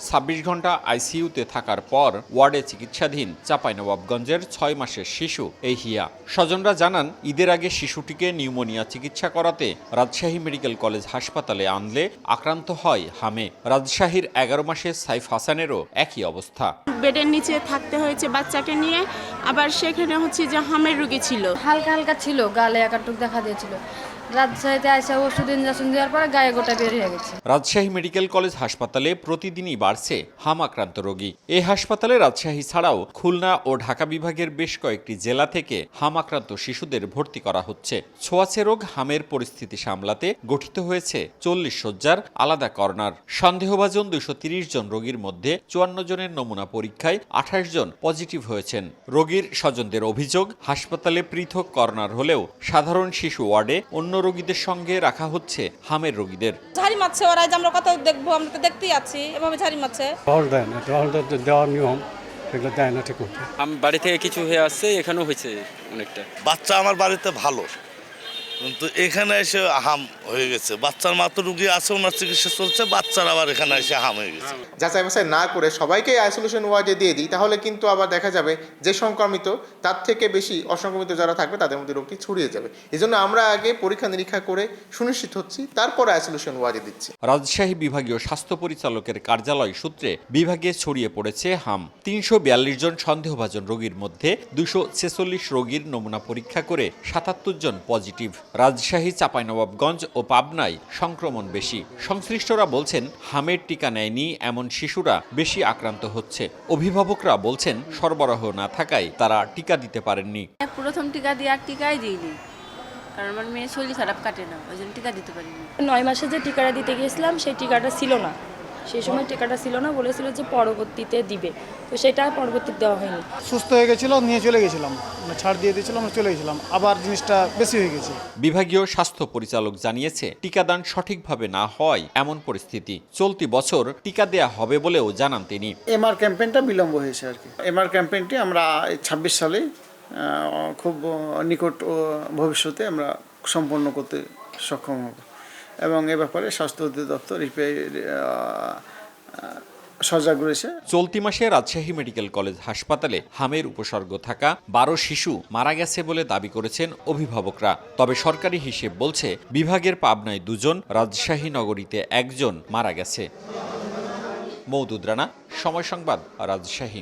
26 ঘন্টা আইসিইউতে থাকার পর ওয়ার্ডে চিকিৎসাধীন চাঁপাইনবাবগঞ্জের 6 মাসের শিশু এই হিয়া। স্বজনরা জানান, ঈদের আগে শিশুটিকে নিউমোনিয়া চিকিৎসা করাতে রাজশাহী মেডিকেল কলেজ হাসপাতালে আনলে আক্রান্ত হয় হামে। রাজশাহীর 11 মাসের সাইফ হাসানেরও একই অবস্থা। বেডের নিচে থাকতে হয়েছে বাচ্চাকে নিয়ে, আবার সেখানে হচ্ছে যে হামের রোগী ছিল, হালকা হালকা ছিল, গালে একাটুক দেখা দিয়েছিল। রাজশাহীতে আসা ওষুধ ইনজেকশন দেওয়ার পরে গায়ে গোটা বের হয়ে গেছে। রাজশাহী মেডিকেল কলেজ হাসপাতালে প্রতিদিনই বাড়ছে হাম আক্রান্ত রোগী। এই হাসপাতালে রাজশাহী ছাড়াও খুলনা ও ঢাকা বিভাগের বেশ কয়েকটি জেলা থেকে হাম আক্রান্ত শিশুদের ভর্তি করা হচ্ছে। ছোঁয়াচে রোগ হামের পরিস্থিতি সামলাতে গঠিত হয়েছে 40 শয্যার আলাদা কর্নার। সন্দেহভাজন 230 জন রোগীর মধ্যে 54 জনের নমুনা পরীক্ষায় 28 জন পজিটিভ হয়েছেন। রোগীর স্বজনদের অভিযোগ, হাসপাতালে পৃথক কর্নার হলেও সাধারণ শিশু ওয়ার্ডে অন্য রোগীদের সঙ্গে রাখা হচ্ছে হামের রোগীদের। ঝাড়ি মারছে ওরা, যে আমরা কত দেখবো, আমরা তো দেখতেই আছি, এভাবে ঝাড়ি মারছে। টহল দেয় না, টহল দেওয়ার নিয়ম এগুলো দেয় না ঠিক মতো। আমি বাড়ি থেকে কিছু হয়ে আসছে, এখানেও হয়েছে অনেকটা। বাচ্চা আমার বাড়িতে ভালো, কিন্তু এখানে এসে হাম হয়ে গেছে। বাচ্চার মাত্র রুগী আছে, ওনার চিকিৎসা চলছে, বাচ্চার আবার এখানে এসে হাম হয়ে গেছে। যাচাই বাছাই না করে সবাইকে আইসোলেশন ওয়ার্ডে দিয়ে দিই, তাহলে কিন্তু আবার দেখা যাবে যে সংক্রমিত তার থেকে বেশি অসংক্রমিত যারা থাকবে তাদের মধ্যে রোগটি ছড়িয়ে যাবে। এজন্য আমরা আগে পরীক্ষা নিরীক্ষা করে সুনিশ্চিত হচ্ছি, তারপরে আইসোলেশন ওয়ার্ডে দিচ্ছি। রাজশাহী বিভাগীয় স্বাস্থ্য পরিচালকের কার্যালয় সূত্রে বিভাগে ছড়িয়ে পড়েছে হাম। 342 জন সন্দেহভাজন রোগীর মধ্যে 246 রোগীর নমুনা পরীক্ষা করে 77 জন পজিটিভ। রাজশাহী, চাঁপাইনবাবগঞ্জ ও পাবনায় সংক্রমণ বেশি। সংশ্লিষ্টরা বলছেন, হামের টিকা নেয়নি এমন শিশুরা বেশি আক্রান্ত হচ্ছে। অভিভাবকরা বলছেন, সরবরাহ না থাকায় তারা টিকা দিতে পারেননি। প্রথম টিকা দিয়ে আর টিকাই দিইনি, কারণ আমার মেয়ে শরীর খারাপ কাটে না, ওই জন্য টিকা দিতে পারিনি। 9 মাসে যে টিকাটা দিতে গিয়েছিলাম সেই টিকাটা ছিল না, সেই সময় টিকাটা ছিল না, বলেছিল যে পরবর্তীতে দিবে, তো সেটা পরবর্তীতে দেওয়া হয়নি। সুস্থ হয়ে গেছিল, নিয়ে চলে গেছিলাম, ছাড় দিয়ে দিয়েছিলাম, আমরা চলে গেছিলাম, আবার জিনিসটা বেশি হয়ে গেছে। বিভাগীয় স্বাস্থ্য পরিচালক জানিয়েছে, টিকাদান সঠিকভাবে না হয় এমন পরিস্থিতি। চলতি বছর টিকা দেয়া হবে বলেও জানান তিনি। এমআর ক্যাম্পেইনটা বিলম্ব হয়েছে আর কি। এমআর ক্যাম্পেইনটি আমরা 26 সালে খুব নিকট ভবিষ্যতে আমরা সম্পন্ন করতে সক্ষম হব, এবং এ ব্যাপারে স্বাস্থ্য অধিদপ্তর সজাগ রয়েছে। চলতি মাসে রাজশাহী মেডিকেল কলেজ হাসপাতালে হামের উপসর্গ থাকা 12 শিশু মারা গেছে বলে দাবি করেছেন অভিভাবকরা। তবে সরকারি হিসেব বলছে, বিভাগের পাবনায় 2 জন, রাজশাহী নগরীতে 1 জন মারা গেছে। মওদুদ রানা, সময় সংবাদ, রাজশাহী।